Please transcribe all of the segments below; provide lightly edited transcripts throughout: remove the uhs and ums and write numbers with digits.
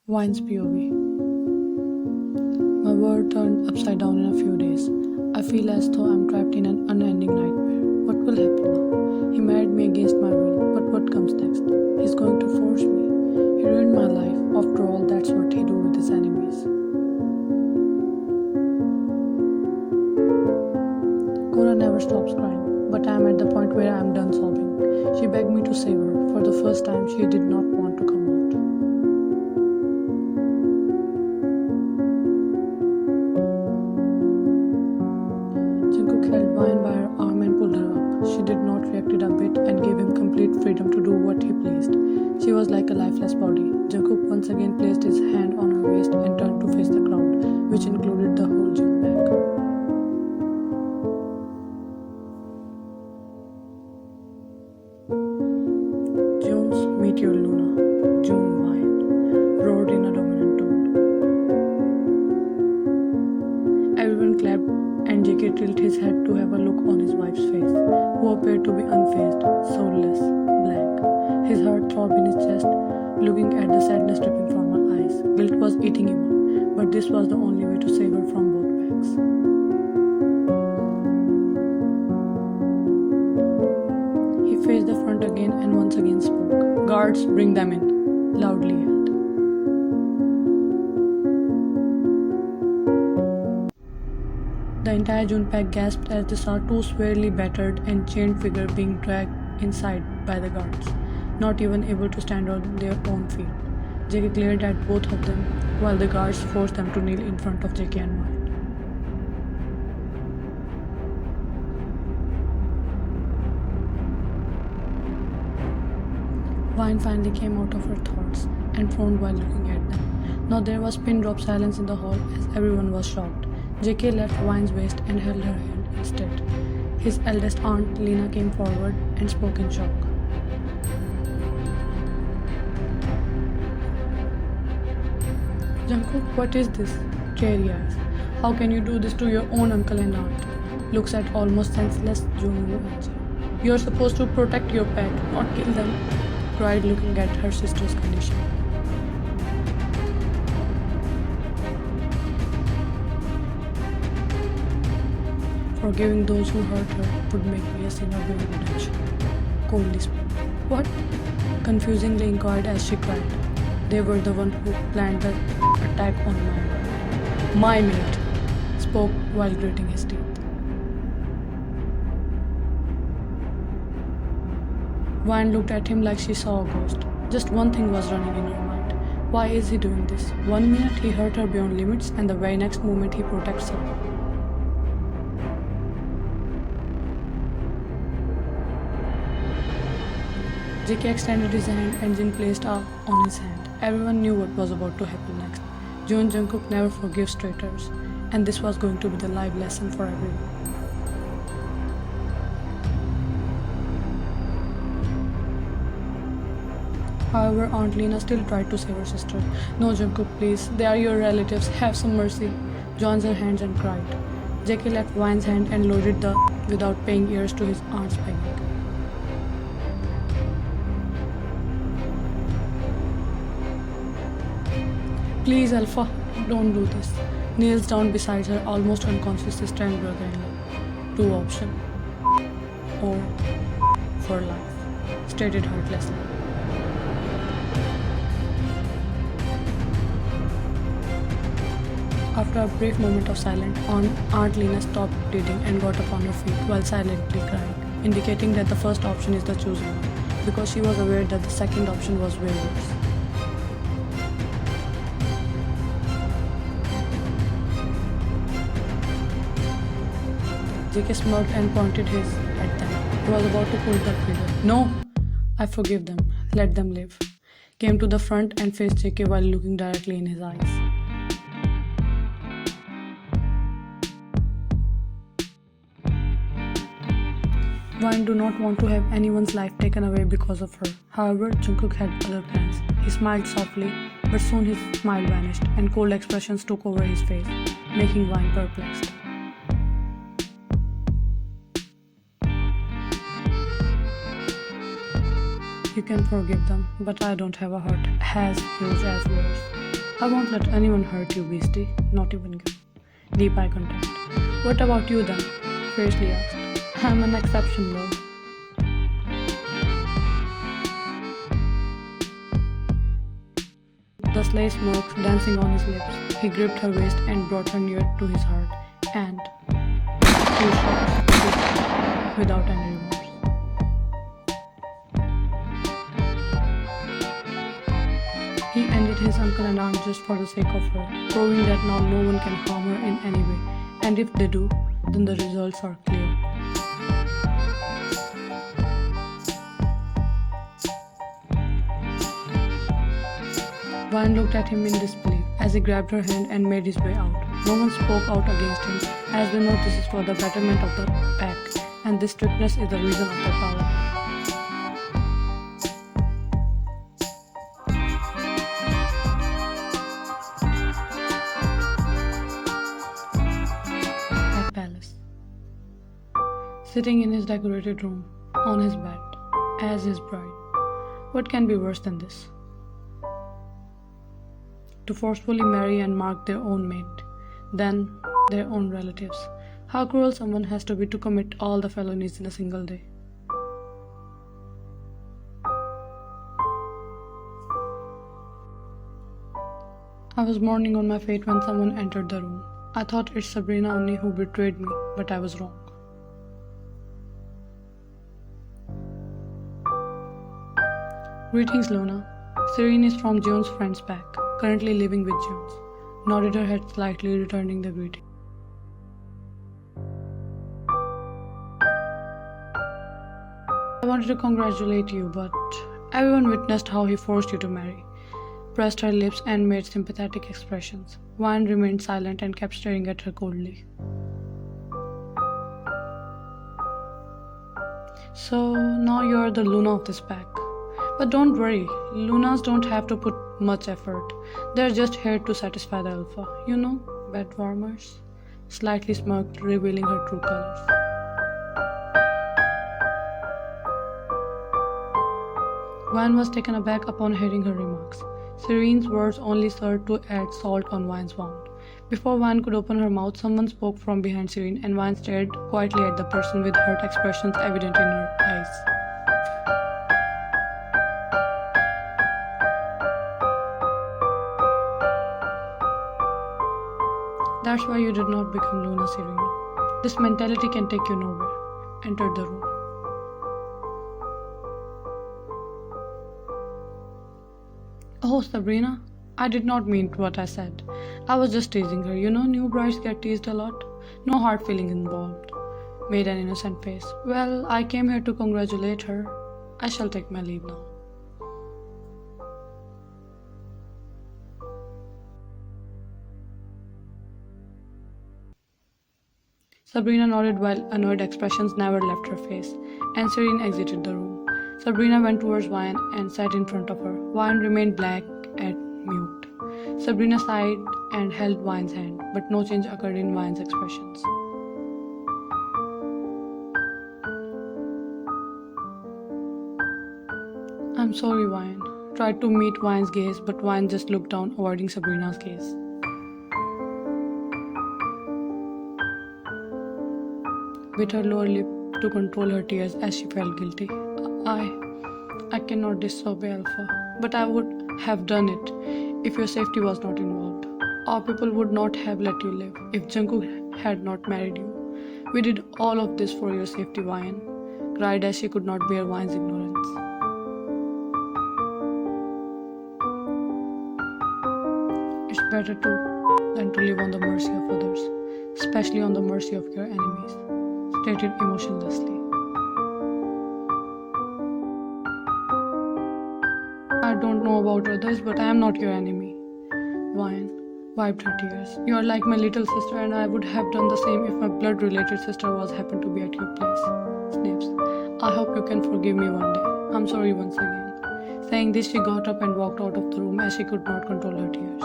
Wine's POV. My world turned upside down in a few days. I feel as though I'm trapped in an unending nightmare. What will happen now? He married me against my will, but what comes next? He's going to force me. He ruined my life. After all, that's what he do with his enemies. Cora never stops crying, but I'm at the point where I'm done sobbing. She begged me to save her. For the first time, she did not want to come out. Jungkook held Vine by her arm and pulled her up. She did not react a bit and gave him complete freedom to do what he pleased. She was like a lifeless body. Jungkook once again placed his hand on her waist and turned to face the crowd, which included the whole gym bag. Jones, Meteor Luna, June Vine, roared in a dominant tone. Everyone clapped and JK tilted his head to have a look on his wife's face, who appeared to be unfazed, soulless, blank. His heart throbbed in his chest, looking at the sadness dripping from her eyes. Guilt was eating him up, but this was the only way to save her from both bags. He faced the front again and once again spoke. "Guards, bring them in," loudly yelled. The entire June pack gasped as they saw two severely battered and chained figures being dragged inside by the guards, not even able to stand on their own feet. JK glared at both of them while the guards forced them to kneel in front of JK and Vine. Vine finally came out of her thoughts and frowned while looking at them. Now there was pin drop silence in the hall as everyone was shocked. JK left Vine's waist and held her hand instead. His eldest aunt, Lena, came forward and spoke in shock. "Jungkook, what is this?" Cherry asked. "How can you do this to your own uncle and aunt?" Looks at almost senseless Jungkook answered. "You're supposed to protect your pet, not kill them," cried, looking at her sister's condition. "Forgiving those who hurt her would make me a sinner beyond redemption," coldly spoke. "What?" confusingly inquired as she cried. "They were the one who planned the attack on my mate," spoke while gritting his teeth. Vine looked at him like she saw a ghost. Just one thing was running in her mind. Why is he doing this? 1 minute he hurt her beyond limits, and the very next moment he protects her. JK extended his hand and Jin placed on his hand. Everyone knew what was about to happen next. Jeon Jungkook never forgives traitors, and this was going to be the live lesson for everyone. However, Aunt Lena still tried to save her sister. "No, Jungkook, please. They are your relatives. Have some mercy." Joined her hands and cried. JK left Vine's hand and loaded the without paying ears to his aunt's begging. "Please, Alpha, don't do this." Kneels down beside her almost unconscious sister and brother-in-law. "Two options. Or for life," stated heartlessly. After a brief moment of silence, Aunt Lena stopped bleeding and got up on her feet while silently crying, indicating that the first option is the chosen one, because she was aware that the second option was way worse. JK smirked and pointed his at them. He was about to pull the trigger. "No! I forgive them. Let them live." Came to the front and faced JK while looking directly in his eyes. Vine do not want to have anyone's life taken away because of her. However, Jungkook had other plans. He smiled softly, but soon his smile vanished and cold expressions took over his face, making Vine perplexed. You can forgive them, but I don't have a heart as huge as yours. I won't let anyone hurt you, beastie, not even you. Deep eye contact. What about you then? Fiercely asked. I'm an exception, love. The sly smirk dancing on his lips. He gripped her waist and brought her near to his heart, and he shot without any remorse. He ended his uncle and aunt just for the sake of her, proving that now no one can harm her in any way, and if they do, then the results are clear. Vine looked at him in disbelief as he grabbed her hand and made his way out. No one spoke out against him, as they know this is for the betterment of the pack, and this strictness is the reason of their power. At Palace. Sitting in his decorated room, on his bed, as his bride. What can be worse than this? To forcefully marry and mark their own mate, then their own relatives. How cruel someone has to be to commit all the felonies in a single day. I was mourning on my fate when someone entered the room. I thought it's Sabrina only who betrayed me, but I was wrong. Greetings, Luna. Serene is from Jeon's friend's pack, currently living with Jeon's. Nodded her head slightly, returning the greeting. I wanted to congratulate you, but everyone witnessed how he forced you to marry. Pressed her lips and made sympathetic expressions. Vine remained silent and kept staring at her coldly. So now you're the Luna of this pack. But don't worry, Lunas don't have to put much effort. They're just here to satisfy the alpha. You know, bed warmers. Slightly smirked, revealing her true colors. Vine was taken aback upon hearing her remarks. Serene's words only served to add salt on Vine's wound. Before Vine could open her mouth, someone spoke from behind Serene, and Vine stared quietly at the person with hurt expressions evident in her eyes. That's why you did not become Luna, Serene. This mentality can take you nowhere. Entered the room. Oh, Sabrina, I did not mean what I said. I was just teasing her. You know, new brides get teased a lot. No hard feeling involved. Made an innocent face. Well, I came here to congratulate her. I shall take my leave now. Sabrina nodded while annoyed expressions never left her face, and Serene exited the room. Sabrina went towards Vine and sat in front of her. Vine remained blank and mute. Sabrina sighed and held Vine's hand, but no change occurred in Vine's expressions. I'm sorry, Vine. Tried to meet Vine's gaze, but Vine just looked down, avoiding Sabrina's gaze. Bit her lower lip to control her tears as she felt guilty. I cannot disobey Alpha, but I would have done it if your safety was not involved. Our people would not have let you live if Jungkook had not married you. We did all of this for your safety, Vine cried as she could not bear Vine's ignorance. It's better than to live on the mercy of others, especially on the mercy of your enemies, stated emotionlessly. I don't know about others, but I am not your enemy. Vine wiped her tears. You are like my little sister, and I would have done the same if my blood-related sister was happened to be at your place. Snips. I hope you can forgive me one day. I'm sorry once again. Saying this, she got up and walked out of the room as she could not control her tears.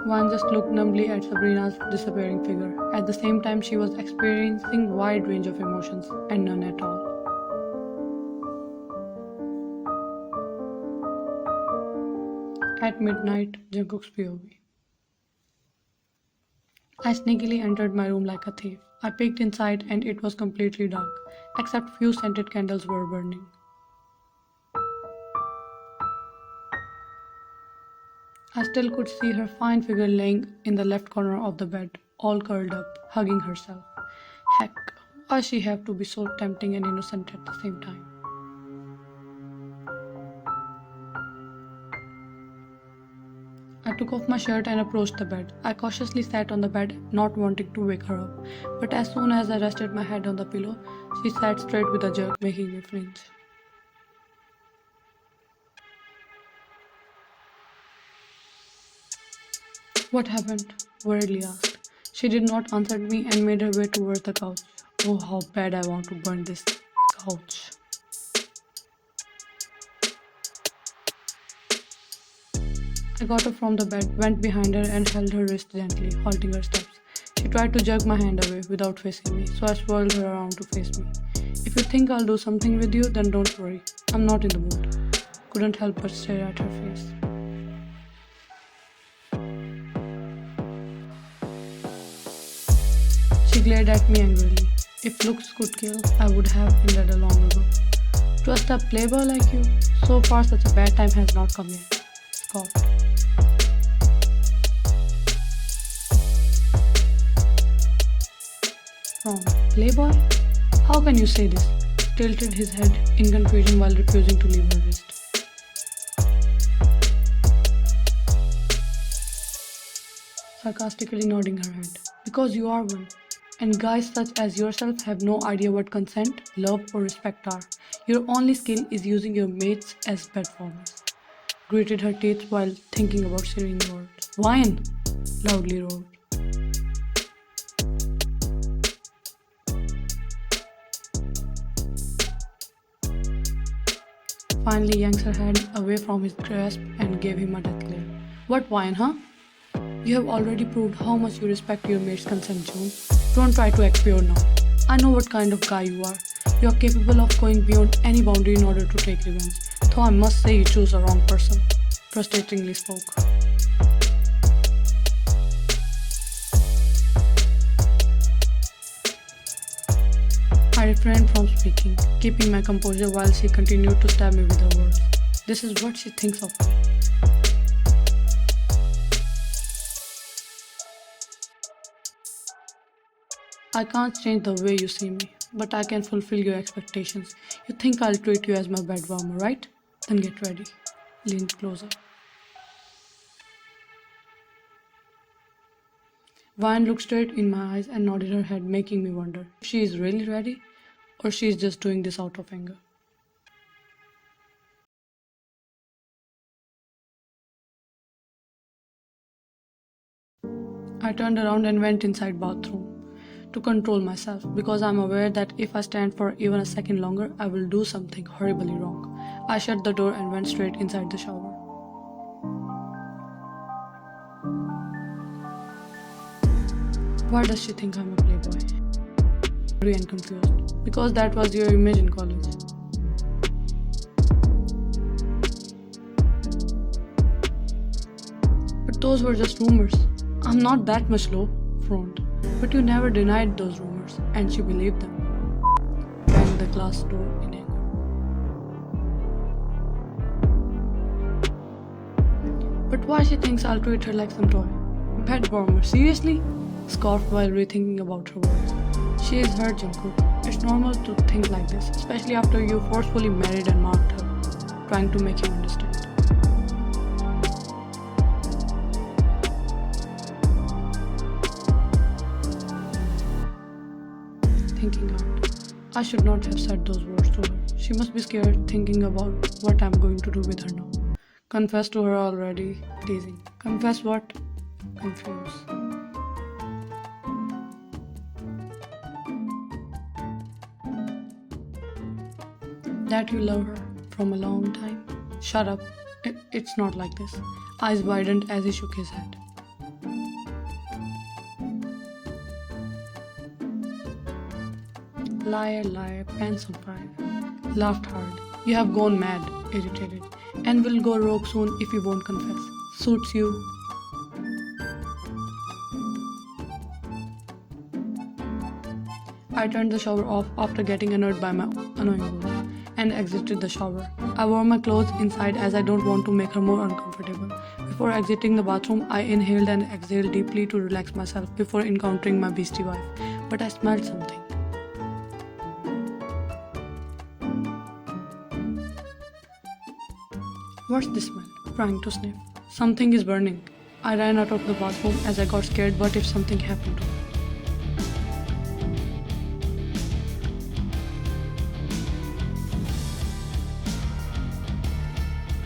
One just looked numbly at Sabrina's disappearing figure. At the same time, she was experiencing wide range of emotions and none at all. At midnight, Jungkook's POV. I sneakily entered my room like a thief. I peeked inside and it was completely dark, except few scented candles were burning. I still could see her fine figure laying in the left corner of the bed, all curled up, hugging herself. Heck, why she have to be so tempting and innocent at the same time? I took off my shirt and approached the bed. I cautiously sat on the bed, not wanting to wake her up. But as soon as I rested my head on the pillow, she sat straight with a jerk, making me flinch. What happened? Worriedly asked. She did not answer me and made her way towards the couch. Oh, how bad I want to burn this couch. I got up from the bed, went behind her and held her wrist gently, halting her steps. She tried to jerk my hand away without facing me, so I swirled her around to face me. If you think I'll do something with you, then don't worry. I'm not in the mood. Couldn't help but stare at her face. She glared at me angrily. If looks could kill, I would have been dead long ago. Trust a playboy like you? So far such a bad time has not come yet. Scoffed. Wrong. Playboy? How can you say this? Tilted his head in confusion while refusing to leave her wrist. Sarcastically nodding her head. Because you are one. And guys such as yourself have no idea what consent, love or respect are. Your only skill is using your mates as bed warmers. Gritted her teeth while thinking about serene words. Wine! Loudly roared. Finally yanks her hand away from his grasp and gave him a death glare. What wine, huh? You have already proved how much you respect your mate's consent, June. Don't try to act pure now. I know what kind of guy you are. You are capable of going beyond any boundary in order to take revenge. Though I must say you chose the wrong person. Frustratingly spoke. I refrained from speaking, keeping my composure while she continued to stab me with her words. This is what she thinks of me. I can't change the way you see me, but I can fulfill your expectations. You think I'll treat you as my bed warmer, right? Then get ready. Leaned closer. Vine looked straight in my eyes and nodded her head, making me wonder if she is really ready or she is just doing this out of anger. I turned around and went inside bathroom to control myself because I'm aware that if I stand for even a second longer, I will do something horribly wrong. I shut the door and went straight inside the shower. Why does she think I'm a playboy? Angry and confused. Because that was your image in college. But those were just rumors. I'm not that much low, frowned. But you never denied those rumors, and she believed them. Banged the glass door in anger. But why she thinks I'll treat her like some toy? Bed warmer, seriously? Scoffed while rethinking about her words. She is her Jungkook. It's normal to think like this, especially after you forcefully married and marked her, trying to make him understand. Thinking out. I should not have said those words to her. She must be scared thinking about what I'm going to do with her now. Confess to her already, teasing. Confess what? Confused. That you love her from a long time? Shut up. It's not like this. Eyes widened as he shook his head. Liar, liar, pants on fire. Laughed hard. You have gone mad, irritated, and will go rogue soon if you won't confess. Suits you. I turned the shower off after getting annoyed by my annoying voice and exited the shower. I wore my clothes inside as I don't want to make her more uncomfortable. Before exiting the bathroom, I inhaled and exhaled deeply to relax myself before encountering my beastie wife. But I smelled something. What's this smell? Trying to sniff. Something is burning. I ran out of the bathroom as I got scared. What if something happened to me?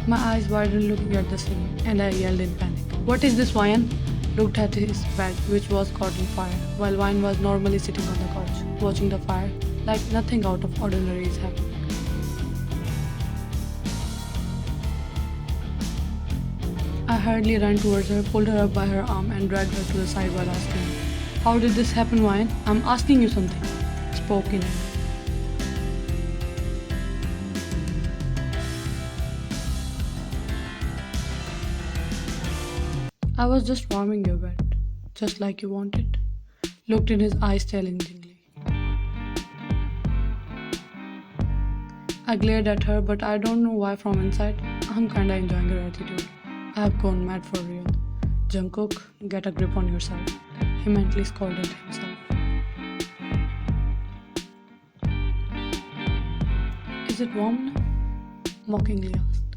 My eyes widened looking at the scene, and I yelled in panic. What is this, Ryan? Looked at his bed, which was caught on fire, while Wine was normally sitting on the couch, watching the fire, like nothing out of ordinary is happening. I hurriedly ran towards her, pulled her up by her arm, and dragged her to the side while asking, how did this happen, Ryan? I'm asking you something. Spoke in anger. I was just warming your bed, just like you wanted. Looked in his eyes challengingly. I glared at her, but I don't know why from inside, I'm kinda enjoying her attitude. I have gone mad for real. Jungkook, get a grip on yourself. He mentally scolded himself. Is it warm enough? Mockingly asked.